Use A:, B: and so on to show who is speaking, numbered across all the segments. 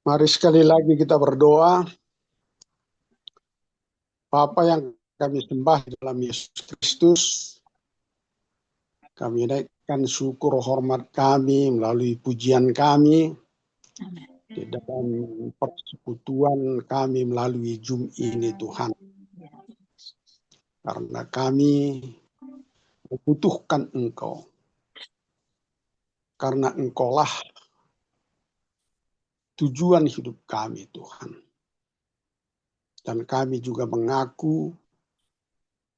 A: Mari sekali lagi kita berdoa. Bapa yang kami sembah di dalam Yesus Kristus, kami naikkan syukur hormat kami melalui pujian kami di dalam persekutuan kami melalui Zoom ini Tuhan. Karena kami membutuhkan Engkau. Karena Engkaulah tujuan hidup kami Tuhan. Dan kami juga mengaku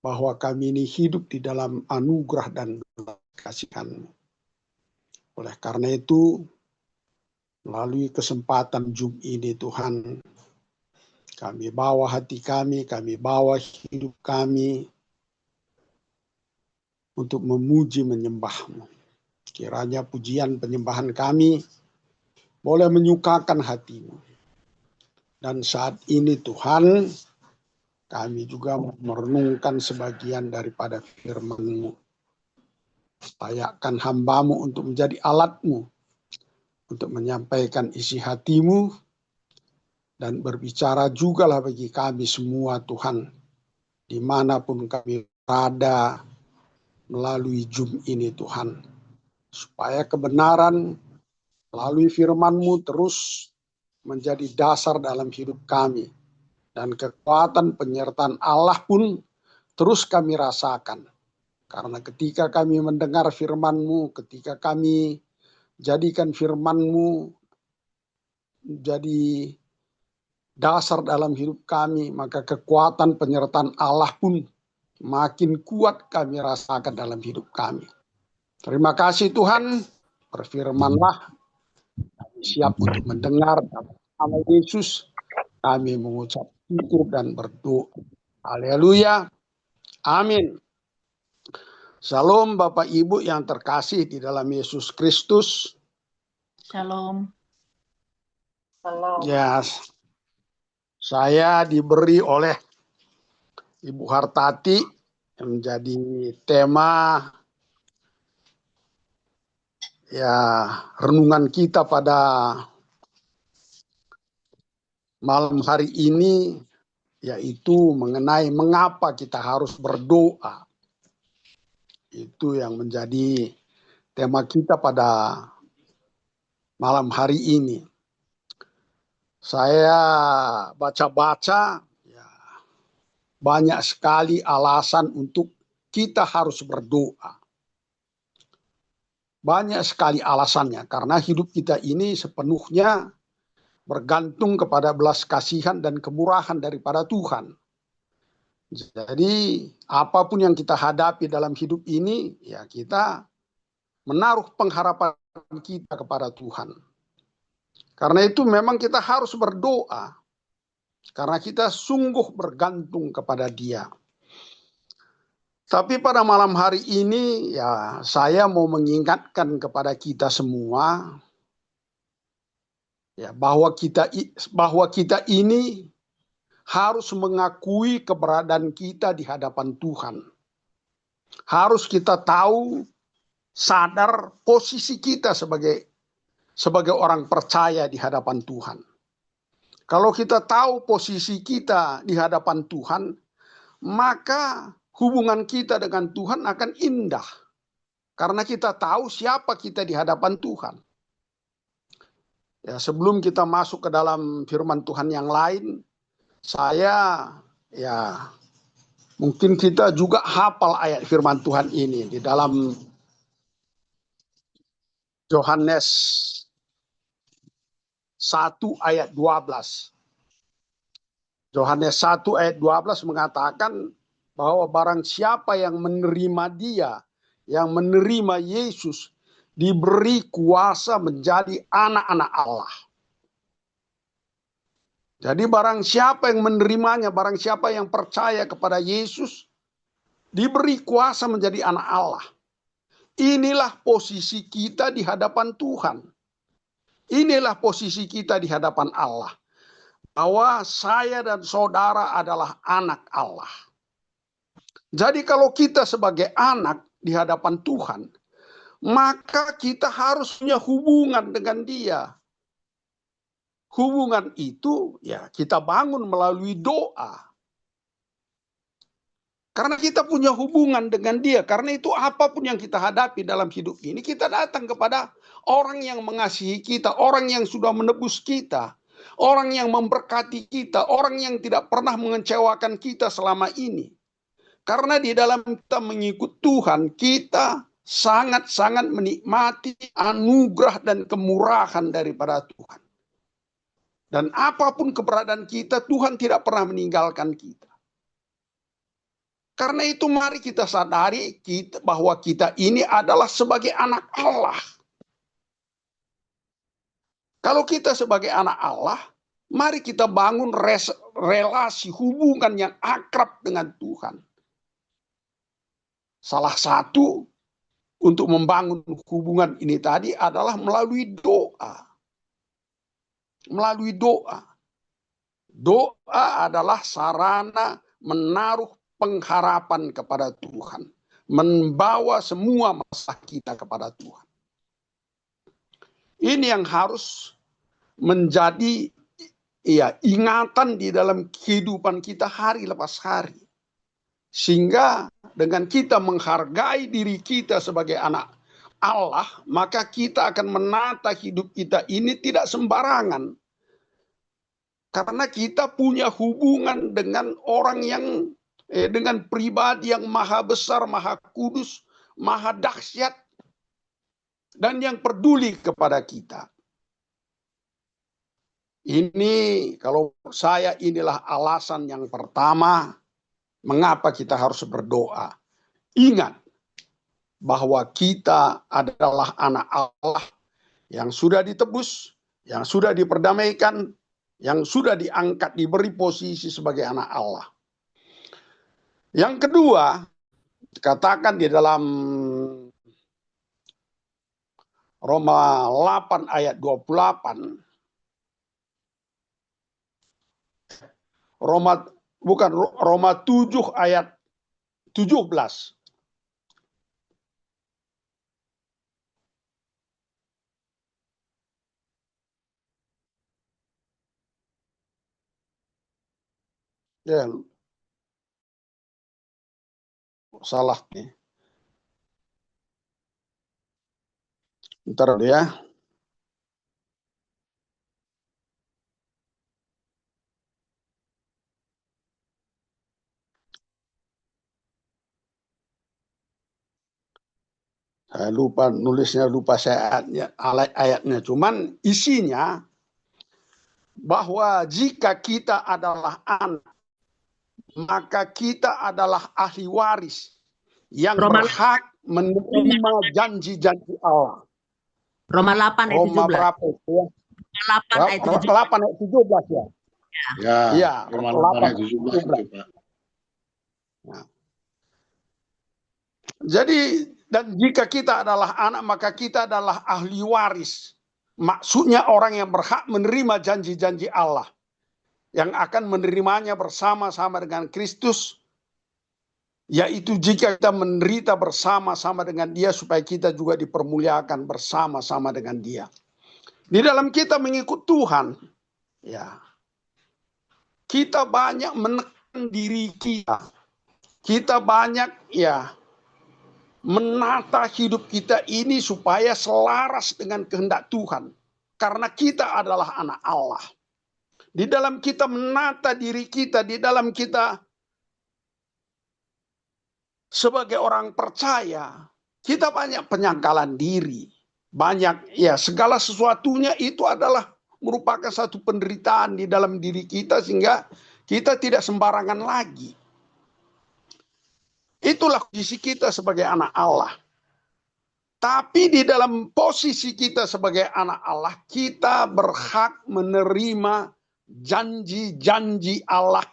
A: bahwa kami ini hidup di dalam anugerah dan kasih-Mu. Oleh karena itu, melalui kesempatan Zoom ini Tuhan, kami bawa hati kami bawa hidup kami untuk memuji menyembah-Mu. Kiranya pujian penyembahan kami boleh menyukakan hati-Mu. Dan saat ini Tuhan, kami juga merenungkan sebagian daripada firman-Mu. Layakkan hamba-Mu untuk menjadi alat-Mu, untuk menyampaikan isi hati-Mu, dan berbicara jugalah bagi kami semua Tuhan, dimanapun kami berada melalui Zoom ini Tuhan. Supaya kebenaran melalui firman-Mu terus menjadi dasar dalam hidup kami. Dan kekuatan penyertaan Allah pun terus kami rasakan. Karena ketika kami mendengar firman-Mu, ketika kami jadikan firman-Mu jadi dasar dalam hidup kami, maka kekuatan penyertaan Allah pun makin kuat kami rasakan dalam hidup kami. Terima kasih Tuhan, berfirmanlah, kami siap untuk mendengar dalam nama Yesus. Kami mengucap syukur dan berdoa. Haleluya. Amin. Salam Bapak Ibu yang terkasih di dalam Yesus Kristus.
B: Shalom.
A: Ya, saya diberi oleh Ibu Hartati yang menjadi tema renungan kita pada malam hari ini, yaitu mengenai mengapa kita harus berdoa. Itu yang menjadi tema kita pada malam hari ini. Saya baca-baca, banyak sekali alasan untuk kita harus berdoa. Banyak sekali alasannya, karena hidup kita ini sepenuhnya bergantung kepada belas kasihan dan kemurahan daripada Tuhan. Jadi apapun yang kita hadapi dalam hidup ini, kita menaruh pengharapan kita kepada Tuhan. Karena itu memang kita harus berdoa. Karena kita sungguh bergantung kepada Dia. Tapi pada malam hari ini, saya mau mengingatkan kepada kita semua, bahwa kita ini harus mengakui keberadaan kita di hadapan Tuhan. Harus kita tahu, sadar posisi kita sebagai orang percaya di hadapan Tuhan. Kalau kita tahu posisi kita di hadapan Tuhan, maka hubungan kita dengan Tuhan akan indah. Karena kita tahu siapa kita di hadapan Tuhan. Sebelum kita masuk ke dalam firman Tuhan yang lain, saya mungkin kita juga hafal ayat firman Tuhan ini di dalam Yohanes 1 ayat 12. Yohanes 1 ayat 12 mengatakan bahwa barang siapa yang menerima Dia, yang menerima Yesus, diberi kuasa menjadi anak-anak Allah. Jadi barang siapa yang menerimanya, barang siapa yang percaya kepada Yesus, diberi kuasa menjadi anak Allah. Inilah posisi kita di hadapan Tuhan. Inilah posisi kita di hadapan Allah. Bahwa saya dan saudara adalah anak Allah. Jadi kalau kita sebagai anak di hadapan Tuhan, maka kita harus punya hubungan dengan Dia. hubungan itu ya kita bangun melalui doa. Karena kita punya hubungan dengan Dia. Karena itu apapun yang kita hadapi dalam hidup ini, kita datang kepada orang yang mengasihi kita, orang yang sudah menebus kita, orang yang memberkati kita, orang yang tidak pernah mengecewakan kita selama ini. Karena di dalam kita mengikut Tuhan, kita sangat-sangat menikmati anugerah dan kemurahan daripada Tuhan. Dan apapun keberadaan kita, Tuhan tidak pernah meninggalkan kita. Karena itu mari kita sadari bahwa kita ini adalah sebagai anak Allah. Kalau kita sebagai anak Allah, mari kita bangun relasi hubungan yang akrab dengan Tuhan. Salah satu untuk membangun hubungan ini tadi adalah melalui doa. Melalui doa. Doa adalah sarana menaruh pengharapan kepada Tuhan, membawa semua masalah kita kepada Tuhan. Ini yang harus menjadi ingatan di dalam kehidupan kita hari lepas hari. Sehingga dengan kita menghargai diri kita sebagai anak Allah, maka kita akan menata hidup kita ini tidak sembarangan. Karena kita punya hubungan dengan orang yang dengan pribadi yang maha besar, maha kudus, maha dahsyat, dan yang peduli kepada kita. Ini kalau saya inilah alasan yang pertama mengapa kita harus berdoa. Ingat bahwa kita adalah anak Allah yang sudah ditebus, yang sudah diperdamaikan, yang sudah diangkat, diberi posisi sebagai anak Allah. Yang kedua, katakan di dalam Roma 8 ayat 28. Roma 7 ayat 17. Ya, salah nih. Ntar ya. Saya lupa nulisnya, lupa saya ayatnya. Cuman isinya bahwa jika kita adalah anak, maka kita adalah ahli waris yang berhak menerima janji-janji Allah.
C: Roma 8 ayat 17.
A: Roma berapa itu ya?
C: 8 ayat 17.
A: 8 ayat 17 ya. Ya,
D: Roma 8 ayat 17.
A: Nah. Jadi, dan jika kita adalah anak, maka kita adalah ahli waris. Maksudnya orang yang berhak menerima janji-janji Allah. Yang akan menerimanya bersama-sama dengan Kristus. Yaitu jika kita menderita bersama-sama dengan Dia, supaya kita juga dipermuliakan bersama-sama dengan Dia. Di dalam kita mengikut Tuhan, ya, kita banyak menekan diri kita. Kita banyak menata hidup kita ini supaya selaras dengan kehendak Tuhan. Karena kita adalah anak Allah. Di dalam kita menata diri kita, di dalam kita sebagai orang percaya, kita banyak penyangkalan diri. Banyak, segala sesuatunya itu adalah merupakan satu penderitaan di dalam diri kita, sehingga kita tidak sembarangan lagi. Itulah posisi kita sebagai anak Allah. Tapi di dalam posisi kita sebagai anak Allah, kita berhak menerima janji-janji Allah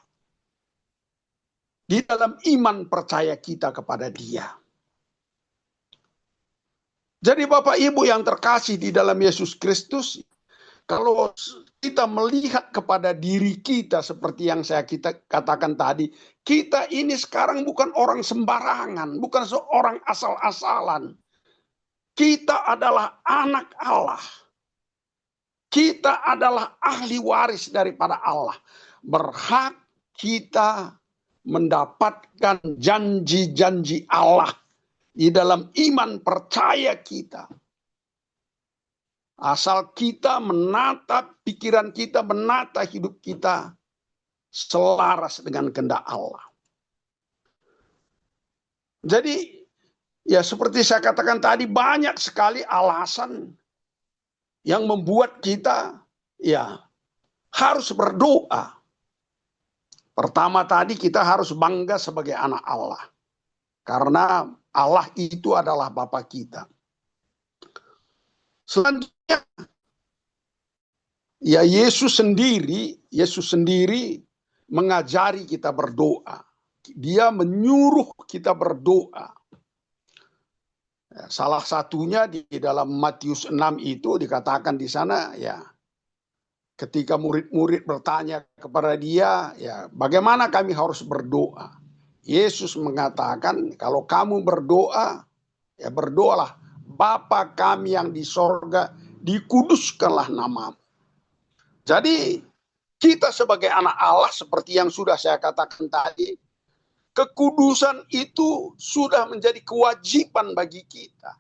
A: di dalam iman percaya kita kepada Dia. Jadi Bapak Ibu yang terkasih di dalam Yesus Kristus, kalau kita melihat kepada diri kita seperti yang kita katakan tadi, kita ini sekarang bukan orang sembarangan, bukan seorang asal-asalan. Kita adalah anak Allah. Kita adalah ahli waris daripada Allah. Berhak kita mendapatkan janji-janji Allah di dalam iman percaya kita. Asal kita menata pikiran kita, menata hidup kita selaras dengan kehendak Allah. Jadi, ya seperti saya katakan tadi, banyak sekali alasan yang membuat kita ya harus berdoa. Pertama tadi kita harus bangga sebagai anak Allah. Karena Allah itu adalah Bapa kita. Selanjutnya, ya Yesus sendiri mengajari kita berdoa. Dia menyuruh kita berdoa. Salah satunya di dalam Matius 6 itu dikatakan di sana, ya, ketika murid-murid bertanya kepada dia, ya, bagaimana kami harus berdoa? Yesus mengatakan, kalau kamu berdoa, ya berdoalah, Bapa kami yang di sorga, dikuduskanlah namamu. Jadi kita sebagai anak Allah, seperti yang sudah saya katakan tadi, kekudusan itu sudah menjadi kewajiban bagi kita.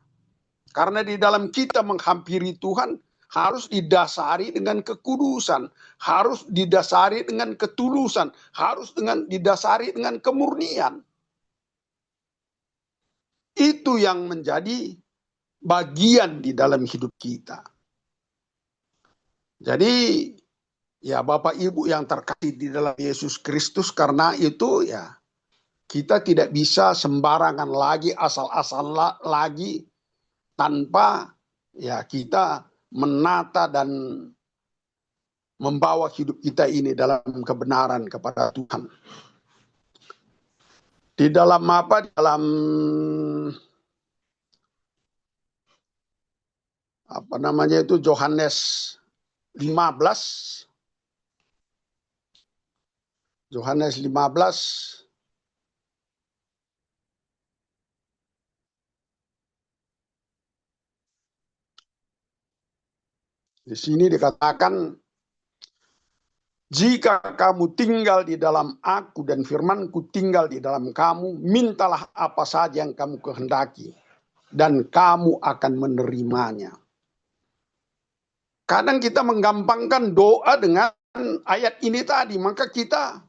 A: Karena di dalam kita menghampiri Tuhan harus didasari dengan kekudusan, harus didasari dengan ketulusan, harus didasari dengan kemurnian. Itu yang menjadi bagian di dalam hidup kita. Jadi, ya Bapak Ibu yang terkasih di dalam Yesus Kristus, karena itu ya kita tidak bisa sembarangan lagi, asal-asal lagi, tanpa ya kita menata dan membawa hidup kita ini dalam kebenaran kepada Tuhan. Di dalam apa? Di dalam apa namanya itu, Yohanes 15. Yohanes 15 di sini dikatakan, jika kamu tinggal di dalam aku dan firmanku tinggal di dalam kamu, mintalah apa saja yang kamu kehendaki, dan kamu akan menerimanya. Kadang kita menggampangkan doa dengan ayat ini tadi, maka kita,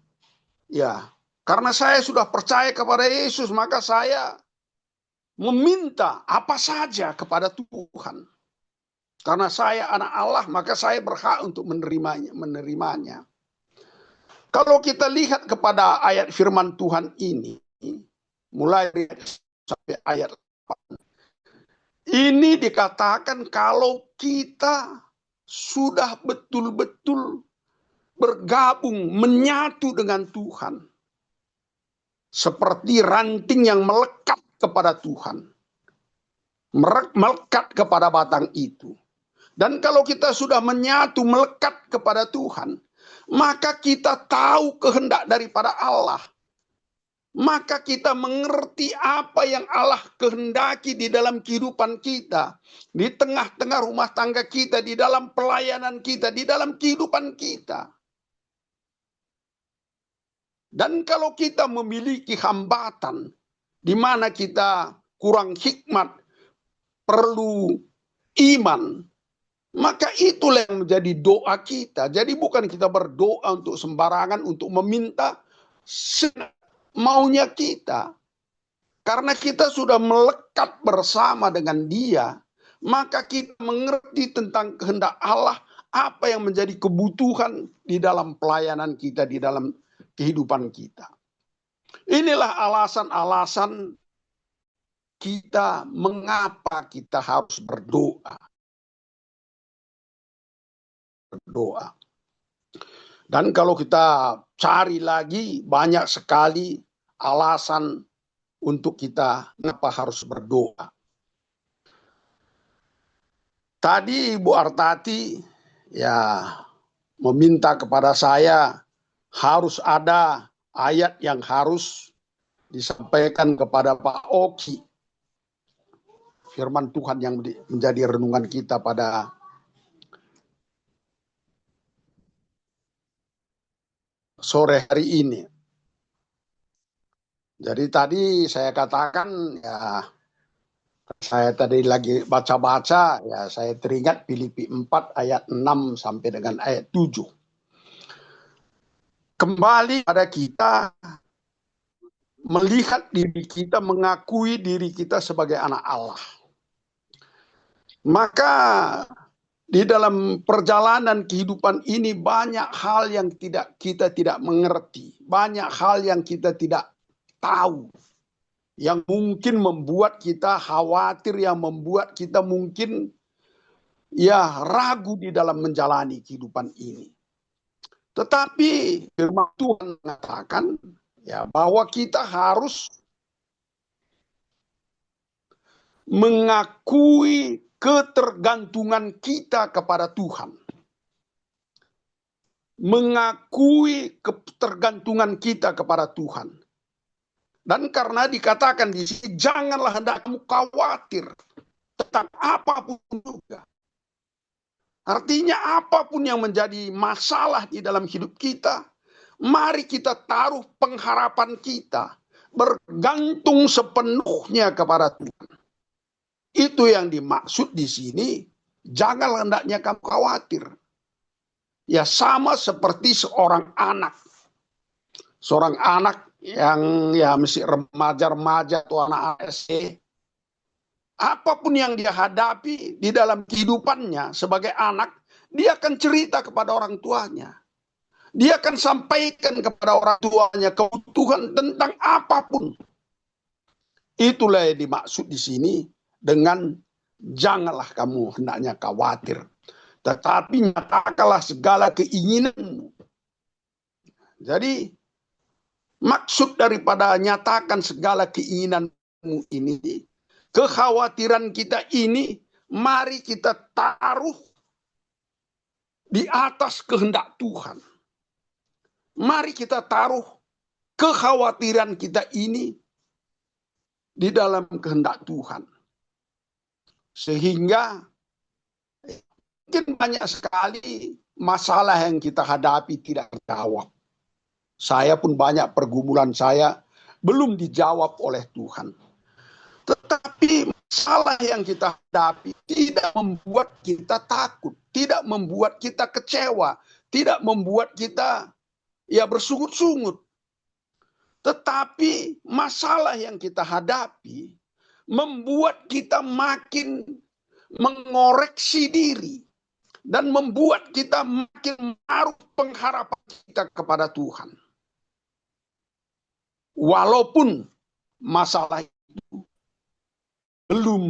A: ya, karena saya sudah percaya kepada Yesus, maka saya meminta apa saja kepada Tuhan. Karena saya anak Allah, maka saya berhak untuk menerimanya. Kalau kita lihat kepada ayat firman Tuhan ini, mulai sampai ayat 8, ini dikatakan kalau kita sudah betul-betul bergabung, menyatu dengan Tuhan, seperti ranting yang melekat kepada Tuhan, melekat kepada batang itu. Dan kalau kita sudah menyatu, melekat kepada Tuhan, maka kita tahu kehendak daripada Allah. Maka kita mengerti apa yang Allah kehendaki di dalam kehidupan kita, di tengah-tengah rumah tangga kita, di dalam pelayanan kita, di dalam kehidupan kita. Dan kalau kita memiliki hambatan, di mana kita kurang hikmat, perlu iman, maka itulah yang menjadi doa kita. Jadi bukan kita berdoa untuk sembarangan, untuk meminta maunya kita. Karena kita sudah melekat bersama dengan Dia, maka kita mengerti tentang kehendak Allah, apa yang menjadi kebutuhan di dalam pelayanan kita, di dalam kehidupan kita. Inilah alasan-alasan kita mengapa kita harus berdoa. Dan kalau kita cari lagi, banyak sekali alasan untuk kita mengapa harus berdoa. Tadi Ibu Artati ya meminta kepada saya harus ada ayat yang harus disampaikan kepada Pak Oki. Firman Tuhan yang menjadi renungan kita pada sore hari ini. Jadi tadi saya katakan ya, saya tadi lagi baca-baca ya, saya teringat Filipi 4 ayat 6 sampai dengan ayat 7. Kembali pada kita melihat diri kita, mengakui diri kita sebagai anak Allah. Maka di dalam perjalanan kehidupan ini banyak hal yang kita tidak mengerti, banyak hal yang kita tidak tahu, yang mungkin membuat kita khawatir, yang membuat kita mungkin ya ragu di dalam menjalani kehidupan ini. Tetapi firman Tuhan mengatakan ya bahwa kita harus mengakui ketergantungan kita kepada Tuhan. Mengakui ketergantungan kita kepada Tuhan. Dan karena dikatakan di sini, janganlah hendak kamu khawatir tentang apapun juga. Artinya apapun yang menjadi masalah di dalam hidup kita, mari kita taruh pengharapan kita, bergantung sepenuhnya kepada Tuhan. Itu yang dimaksud di sini, jangan hendaknya kamu khawatir. Ya sama seperti seorang anak. Seorang anak yang ya masih remaja-remaja atau anak SD. Apapun yang dia hadapi di dalam kehidupannya sebagai anak, dia akan cerita kepada orang tuanya. Dia akan sampaikan kepada orang tuanya kebutuhan tentang apapun. Itulah yang dimaksud di sini dengan janganlah kamu hendaknya khawatir, tetapi nyatakanlah segala keinginanmu. Jadi maksud daripada nyatakan segala keinginanmu ini, kekhawatiran kita ini, mari kita taruh di atas kehendak Tuhan. Mari kita taruh kekhawatiran kita ini di dalam kehendak Tuhan. Sehingga mungkin banyak sekali masalah yang kita hadapi tidak terjawab. Saya pun banyak pergumulan saya belum dijawab oleh Tuhan. Tetapi masalah yang kita hadapi tidak membuat kita takut, tidak membuat kita kecewa, tidak membuat kita ya bersungut-sungut. Tetapi masalah yang kita hadapi membuat kita makin mengoreksi diri dan membuat kita makin menaruh pengharapan kita kepada Tuhan. Walaupun masalah itu belum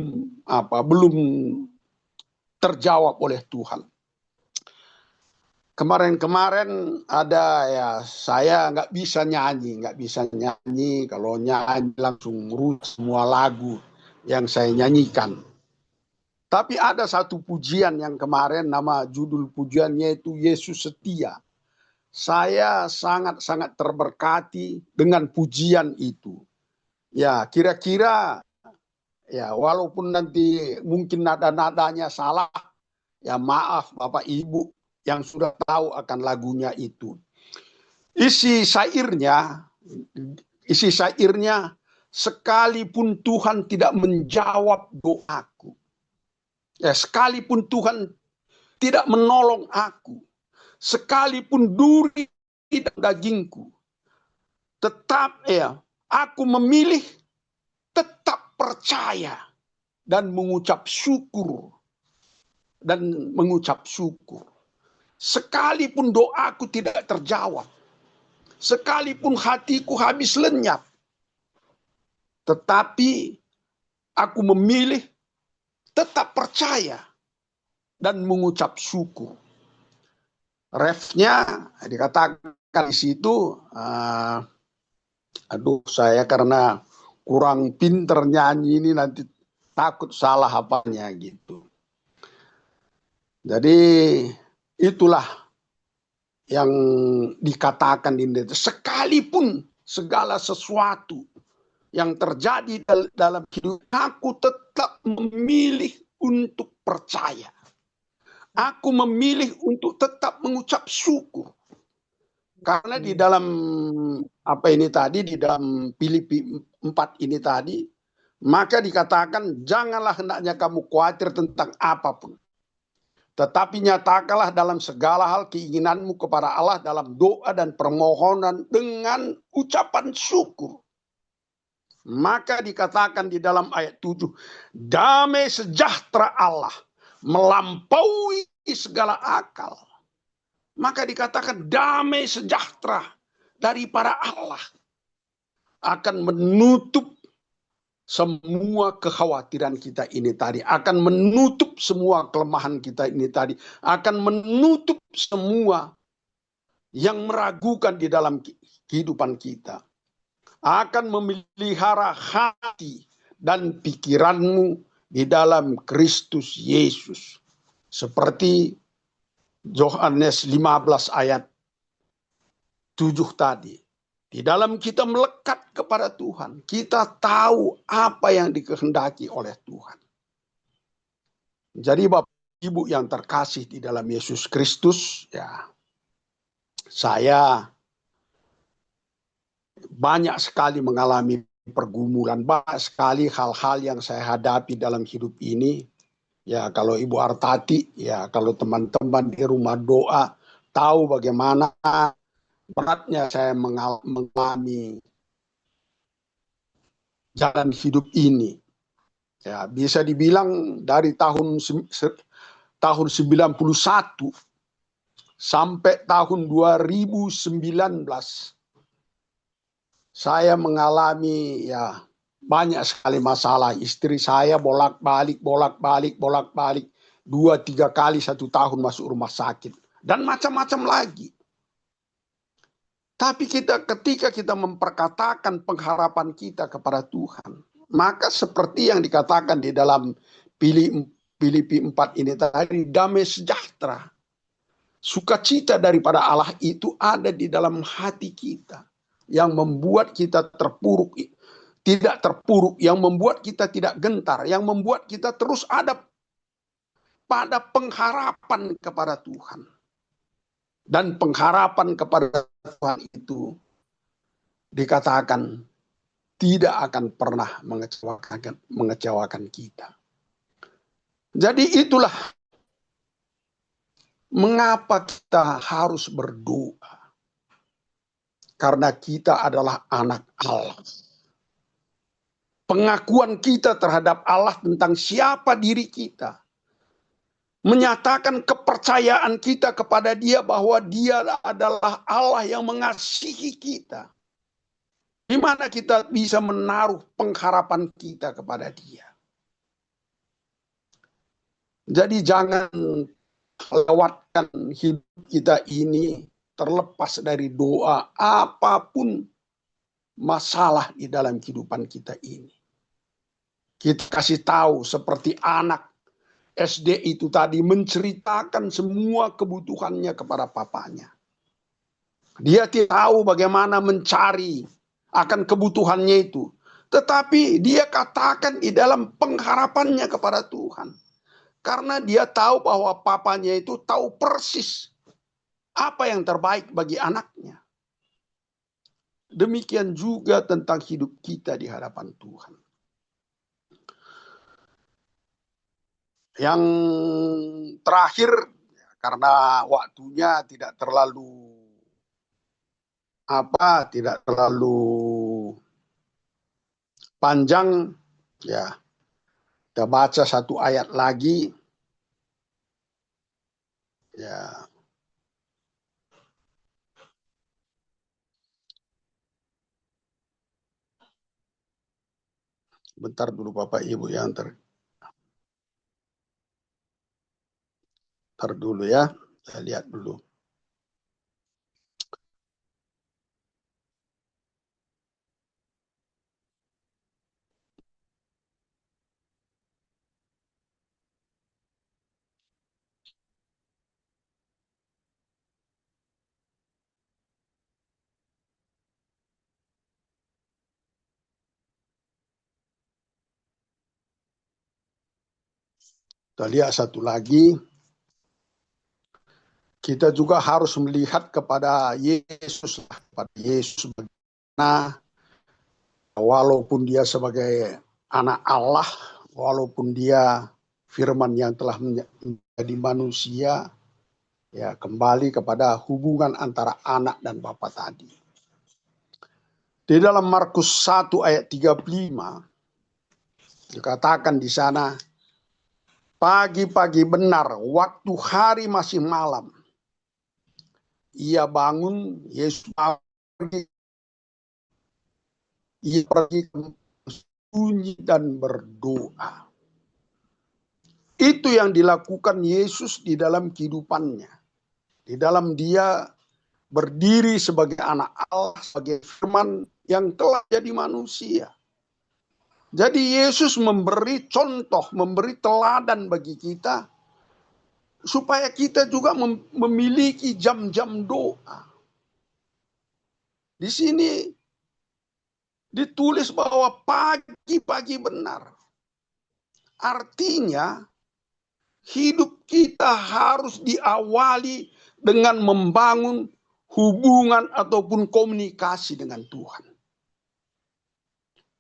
A: terjawab oleh Tuhan. Kemarin ada ya, saya nggak bisa nyanyi. Kalau nyanyi langsung rusak semua lagu yang saya nyanyikan. Tapi ada satu pujian yang kemarin, nama judul pujiannya itu Yesus Setia. Saya sangat-sangat terberkati dengan pujian itu. Ya, kira-kira ya walaupun nanti mungkin nada-nadanya salah, ya maaf Bapak Ibu yang sudah tahu akan lagunya itu. Isi syairnya, sekalipun Tuhan tidak menjawab doaku. Ya, sekalipun Tuhan tidak menolong aku, sekalipun duri di dagingku, tetap ya aku memilih tetap percaya dan mengucap syukur. Sekalipun doaku tidak terjawab, sekalipun hatiku habis lenyap, tetapi aku memilih tetap percaya dan mengucap syukur. Refnya dikatakan di situ, saya karena kurang pinter nyanyi ini nanti takut salah apanya gitu. Jadi itulah yang dikatakan di Indonesia. Sekalipun segala sesuatu yang terjadi dalam hidup, aku tetap memilih untuk percaya. Aku memilih untuk tetap mengucap syukur. Karena di dalam apa ini tadi, di dalam Filipi 4 ini tadi, maka dikatakan janganlah hendaknya kamu khawatir tentang apapun. Tetapi nyatakanlah dalam segala hal keinginanmu kepada Allah dalam doa dan permohonan dengan ucapan syukur. Maka dikatakan di dalam ayat 7, damai sejahtera Allah melampaui segala akal. Maka dikatakan damai sejahtera daripada Allah akan menutup semua kekhawatiran kita ini tadi, akan menutup semua kelemahan kita ini tadi, akan menutup semua yang meragukan di dalam kehidupan kita, akan memelihara hati dan pikiranmu di dalam Kristus Yesus. Seperti Yohanes 15 ayat 7 tadi. Di dalam kita melekat kepada Tuhan, kita tahu apa yang dikehendaki oleh Tuhan. Jadi Bapak Ibu yang terkasih di dalam Yesus Kristus, ya, saya banyak sekali mengalami pergumulan, banyak sekali hal-hal yang saya hadapi dalam hidup ini. Ya, kalau Ibu Artati, ya, kalau teman-teman di rumah doa tahu bagaimana beratnya saya mengalami jalan hidup ini. Ya, bisa dibilang dari tahun 91 sampai tahun 2019 saya mengalami ya banyak sekali masalah. Istri saya bolak-balik 2-3 kali 1 tahun masuk rumah sakit dan macam-macam lagi. Tapi ketika kita memperkatakan pengharapan kita kepada Tuhan, maka seperti yang dikatakan di dalam Filipi 4 ini tadi, damai sejahtera, sukacita daripada Allah itu ada di dalam hati kita, yang membuat kita tidak terpuruk, yang membuat kita tidak gentar, yang membuat kita terus ada pada pengharapan kepada Tuhan. Dan pengharapan kepada Tuhan itu dikatakan tidak akan pernah mengecewakan kita. Jadi itulah mengapa kita harus berdoa. Karena kita adalah anak Allah. Pengakuan kita terhadap Allah tentang siapa diri kita, menyatakan kepercayaan kita kepada Dia bahwa Dia adalah Allah yang mengasihi kita. Di mana kita bisa menaruh pengharapan kita kepada Dia. Jadi jangan lewatkan hidup kita ini terlepas dari doa apapun masalah di dalam kehidupan kita ini. Kita kasih tahu seperti anak SD itu tadi menceritakan semua kebutuhannya kepada papanya. Dia tidak tahu bagaimana mencari akan kebutuhannya itu. Tetapi dia katakan di dalam pengharapannya kepada Tuhan. Karena dia tahu bahwa papanya itu tahu persis apa yang terbaik bagi anaknya. Demikian juga tentang hidup kita di hadapan Tuhan. Yang terakhir, karena waktunya tidak terlalu panjang, ya kita baca 1 ayat lagi, ya. Bentar dulu Bapak Ibu yang dulu ya, saya lihat dulu. Kita lihat satu lagi. kita juga harus melihat kepada Yesus, bagaimana walaupun dia sebagai anak Allah, walaupun dia firman yang telah menjadi manusia, ya kembali kepada hubungan antara anak dan bapa tadi. Di dalam Markus 1 ayat 35 dikatakan di sana, pagi-pagi benar, waktu hari masih malam, ia bangun, Yesus pergi sunyi dan berdoa. Itu yang dilakukan Yesus di dalam kehidupannya. Di dalam dia berdiri sebagai anak Allah, sebagai firman yang telah jadi manusia. Jadi Yesus memberi contoh, memberi teladan bagi kita, supaya kita juga memiliki jam-jam doa. Di sini ditulis bahwa pagi-pagi benar. Artinya hidup kita harus diawali dengan membangun hubungan ataupun komunikasi dengan Tuhan.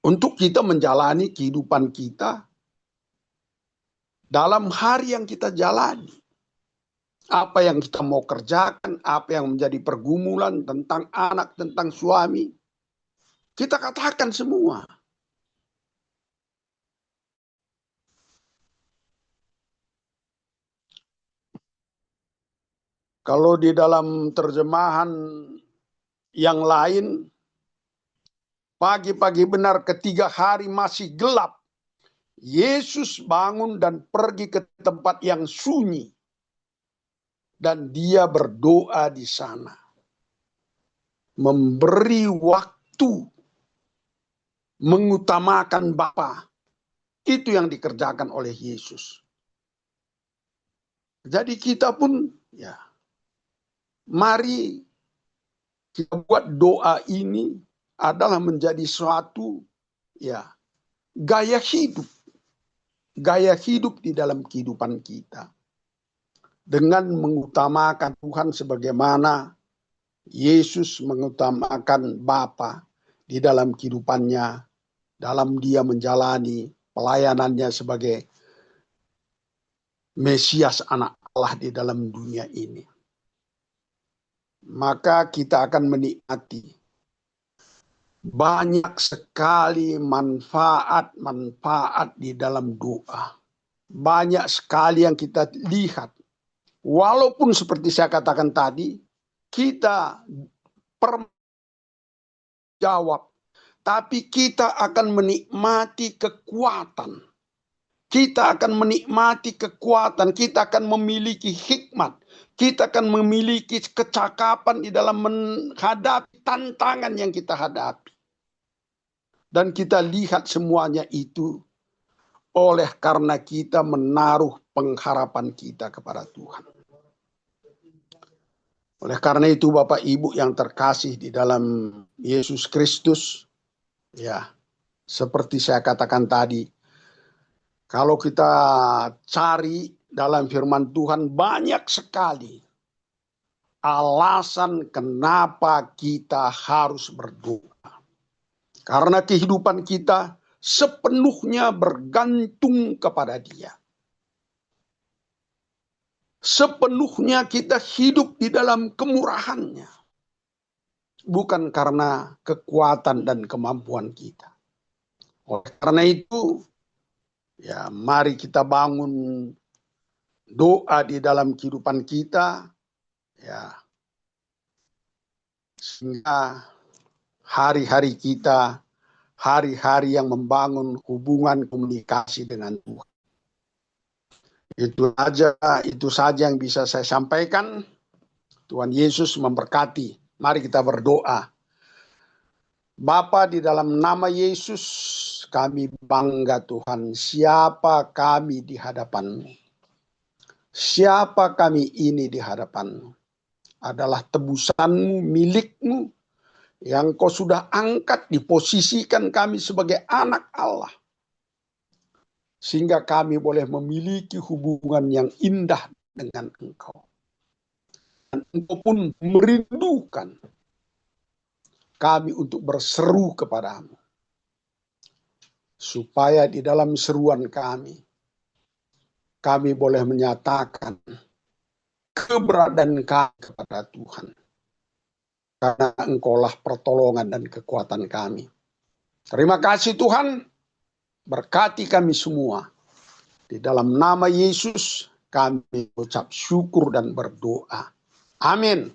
A: Untuk kita menjalani kehidupan kita dalam hari yang kita jalani. Apa yang kita mau kerjakan, apa yang menjadi pergumulan tentang anak, tentang suami, kita katakan semua. Kalau di dalam terjemahan yang lain, pagi-pagi benar ketika hari masih gelap, Yesus bangun dan pergi ke tempat yang sunyi. Dan dia berdoa di sana. Memberi waktu, mengutamakan Bapa. Itu yang dikerjakan oleh Yesus. Jadi kita pun, ya, mari kita buat doa ini adalah menjadi suatu, ya, gaya hidup di dalam kehidupan kita, dengan mengutamakan Tuhan sebagaimana Yesus mengutamakan Bapa di dalam kehidupannya, dalam dia menjalani pelayanannya sebagai Mesias anak Allah di dalam dunia ini. Maka kita akan menikmati banyak sekali manfaat-manfaat di dalam doa. Banyak sekali yang kita lihat. Walaupun seperti saya katakan tadi, kita jawab, tapi kita akan menikmati kekuatan. Kita akan menikmati kekuatan, kita akan memiliki hikmat, kita akan memiliki kecakapan di dalam menghadapi tantangan yang kita hadapi. Dan kita lihat semuanya itu oleh karena kita menaruh pengharapan kita kepada Tuhan. Oleh karena itu Bapak Ibu yang terkasih di dalam Yesus Kristus, ya, seperti saya katakan tadi, kalau kita cari dalam firman Tuhan banyak sekali alasan kenapa kita harus berdoa. Karena kehidupan kita sepenuhnya bergantung kepada Dia. Sepenuhnya kita hidup di dalam kemurahan-Nya. Bukan karena kekuatan dan kemampuan kita. Oleh karena itu, ya, mari kita bangun doa di dalam kehidupan kita, ya, sehingga hari-hari kita, hari-hari yang membangun hubungan komunikasi dengan Tuhan. Itu saja yang bisa saya sampaikan. Tuhan Yesus memberkati. Mari kita berdoa. Bapa, di dalam nama Yesus, kami bangga Tuhan. Siapa kami di hadapan-Mu? Siapa kami ini di hadapan-Mu? Adalah tebusan-Mu, milik-Mu, yang Kau sudah angkat, diposisikan kami sebagai anak Allah. Sehingga kami boleh memiliki hubungan yang indah dengan Engkau. Engkau pun merindukan kami untuk berseru kepadamu. Supaya di dalam seruan kami boleh menyatakan keberadaan kami kepada Tuhan. Karena Engkaulah pertolongan dan kekuatan kami. Terima kasih Tuhan, berkati kami semua. Di dalam nama Yesus kami ucap syukur dan berdoa. Amin.